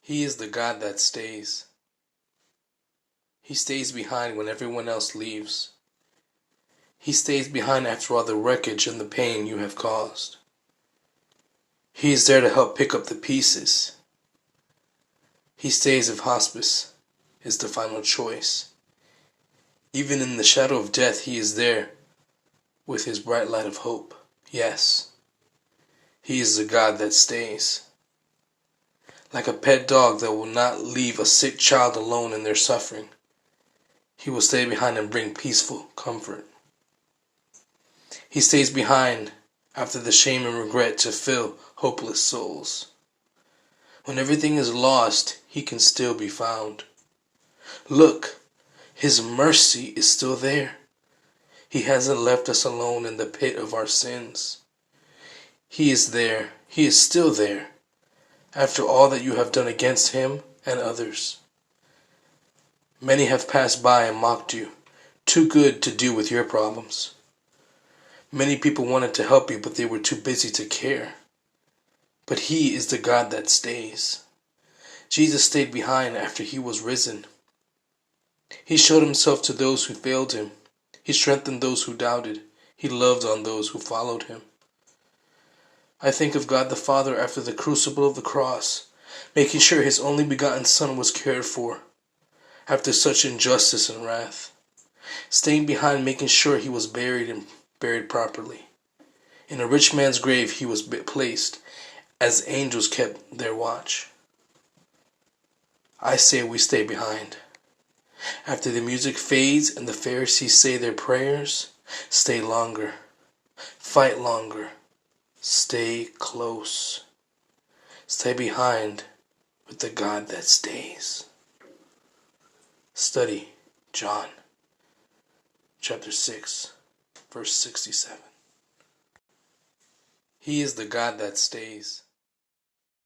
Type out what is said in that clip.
He is the God that stays. He stays behind when everyone else leaves. He stays behind after all the wreckage and the pain you have caused. He is there to help pick up the pieces. He stays if hospice is the final choice. Even in the shadow of death, He is there with His bright light of hope. Yes, He is the God that stays. Like a pet dog that will not leave a sick child alone in their suffering, He will stay behind and bring peaceful comfort. He stays behind after the shame and regret to fill hopeless souls. When everything is lost, He can still be found. Look, His mercy is still there. He hasn't left us alone in the pit of our sins. He is there. He is still there, after all that you have done against Him and others. Many have passed by and mocked you, too good to deal with your problems. Many people wanted to help you, but they were too busy to care. But He is the God that stays. Jesus stayed behind after He was risen. He showed Himself to those who failed Him. He strengthened those who doubted. He loved on those who followed Him. I think of God the Father after the crucible of the cross, making sure His only begotten Son was cared for, after such injustice and wrath. Staying behind, making sure He was buried and buried properly. In a rich man's grave He was placed, as angels kept their watch. I say we stay behind. After the music fades and the Pharisees say their prayers, stay longer. Fight longer. Stay close. Stay behind with the God that stays. Study John chapter 6, verse 67. He is the God that stays.